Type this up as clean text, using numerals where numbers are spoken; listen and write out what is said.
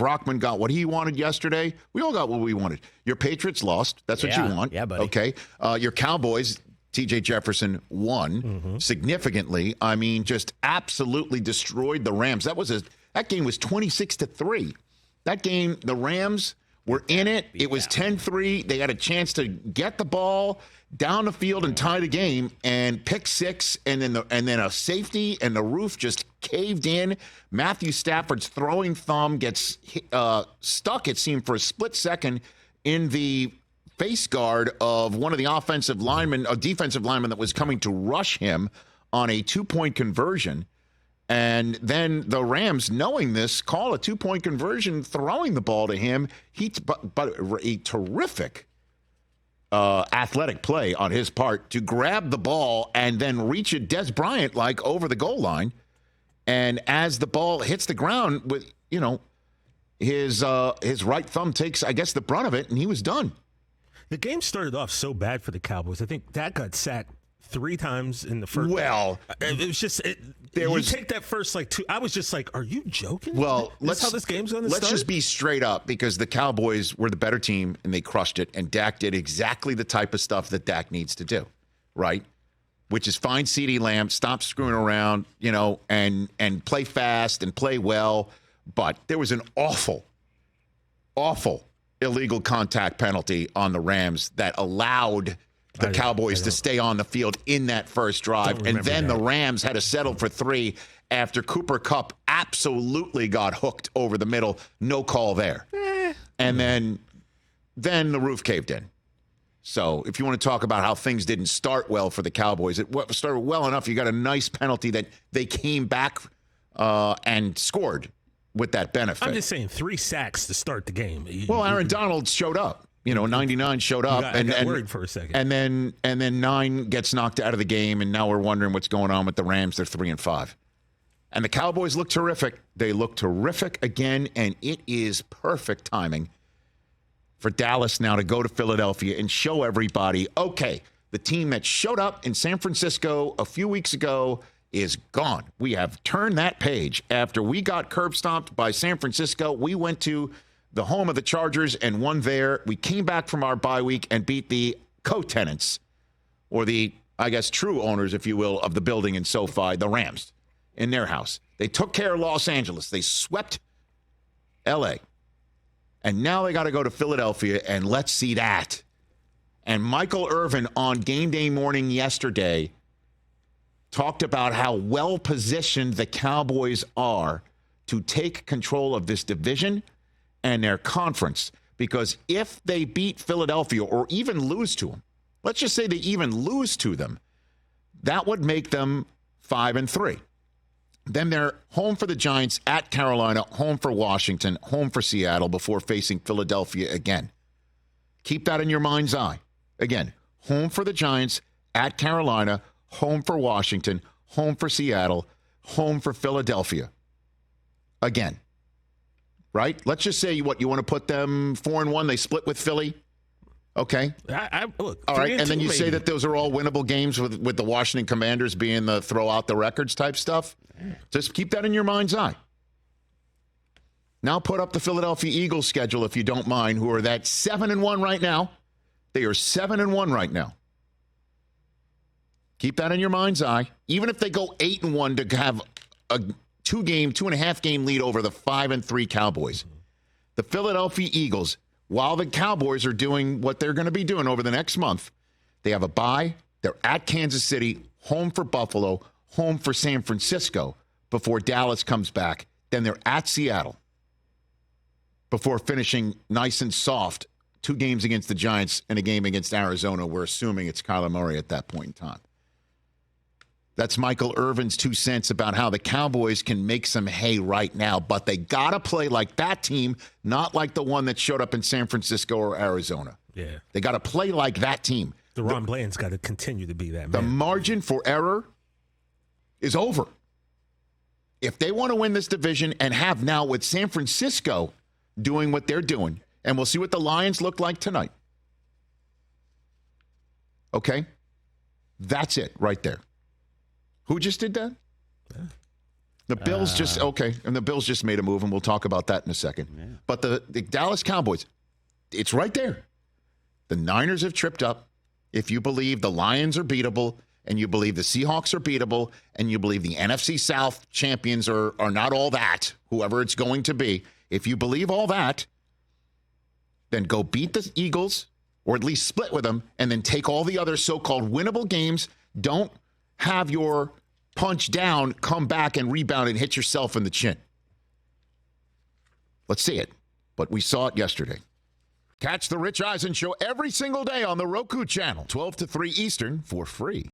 Brockman got what he wanted yesterday. We all got what we wanted. Your Patriots lost. That's what you want. Yeah, buddy. Okay. Your Cowboys, T.J. Jefferson won significantly. I mean, just absolutely destroyed the Rams. That game was 26-3. That game, the Rams were in it. It was 10-3. They had a chance to get the ball down the field and tie the game, and pick six, and then a safety, and the roof just caved in. Matthew Stafford's throwing thumb gets stuck, it seemed, for a split second in the face guard of one of the defensive linemen that was coming to rush him on a 2-point conversion. And then the Rams, knowing this, call a 2-point conversion, throwing the ball to him. But a terrific athletic play on his part to grab the ball and then reach it Des Bryant-like over the goal line. And as the ball hits the ground, with his right thumb takes, I guess, the brunt of it, and he was done. The game started off so bad for the Cowboys. I think Dak got sacked 3 times in the first. Well, it was just take that first two. I was just like, "Are you joking?" Well, that's how this game's going to start. Let's just be straight up, because the Cowboys were the better team and they crushed it, and Dak did exactly the type of stuff that Dak needs to do, right? Which is find CeeDee Lamb, stop screwing around, and play fast and play well. But there was an awful illegal contact penalty on the Rams that allowed the Cowboys to stay on the field in that first drive. And then the Rams had to settle for 3 after Cooper Kupp absolutely got hooked over the middle. No call there. And then the roof caved in. So if you want to talk about how things didn't start well for the Cowboys, it started well enough. You got a nice penalty that they came back and scored with that benefit. I'm just saying 3 sacks to start the game. Well, Aaron Donald showed up. 99 showed up, I got worried for a second, and then 9 gets knocked out of the game, and now we're wondering what's going on with the Rams. They're 3-5, and the Cowboys look terrific. They look terrific again, and it is perfect timing for Dallas now to go to Philadelphia and show everybody, okay, the team that showed up in San Francisco a few weeks ago is gone. We have turned that page. After we got curb stomped by San Francisco, we went to the home of the Chargers and won there. We came back from our bye week and beat the co-tenants, or the, I guess, true owners, if you will, of the building in SoFi, the Rams, in their house. They took care of Los Angeles. They swept L.A., and now they got to go to Philadelphia, and let's see that. And Michael Irvin on game day morning yesterday talked about how well-positioned the Cowboys are to take control of this division and their conference, because if they beat Philadelphia or even lose to them, let's just say they even lose to them, that would make them 5-3. Then they're home for the Giants, at Carolina, home for Washington, home for Seattle before facing Philadelphia again. Keep that in your mind's eye. Again, home for the Giants, at Carolina, home for Washington, home for Seattle, home for Philadelphia. Again. Right? Let's just say you want to put them 4-1. They split with Philly. Okay. Look, all right. And then you say that those are all winnable games with the Washington Commanders being the throw out the records type stuff. Just keep that in your mind's eye. Now put up the Philadelphia Eagles schedule, if you don't mind, who are that 7-1 right now. They are 7-1 right now. Keep that in your mind's eye. Even if they go 8-1 to have a 2.5 game lead over the 5-3 Cowboys. The Philadelphia Eagles, while the Cowboys are doing what they're going to be doing over the next month, they have a bye. They're at Kansas City, home for Buffalo, home for San Francisco before Dallas comes back. Then they're at Seattle before finishing nice and soft 2 games against the Giants and a game against Arizona. We're assuming it's Kyler Murray at that point in time. That's Michael Irvin's 2 cents about how the Cowboys can make some hay right now, but they got to play like that team, not like the one that showed up in San Francisco or Arizona. Yeah. They got to play like that team. Deron Bland's got to continue to be that man. The margin for error is over. If they want to win this division and have now with San Francisco doing what they're doing, and we'll see what the Lions look like tonight. Okay? That's it right there. Who just did that? Yeah. The Bills and the Bills just made a move, and we'll talk about that in a second. Yeah. But the Dallas Cowboys, it's right there. The Niners have tripped up. If you believe the Lions are beatable, and you believe the Seahawks are beatable, and you believe the NFC South champions are not all that, whoever it's going to be, if you believe all that, then go beat the Eagles, or at least split with them, and then take all the other so-called winnable games. Don't have your punch down, come back and rebound and hit yourself in the chin. Let's see it. But we saw it yesterday. Catch the Rich Eisen Show every single day on the Roku channel, 12 to 3 Eastern, for free.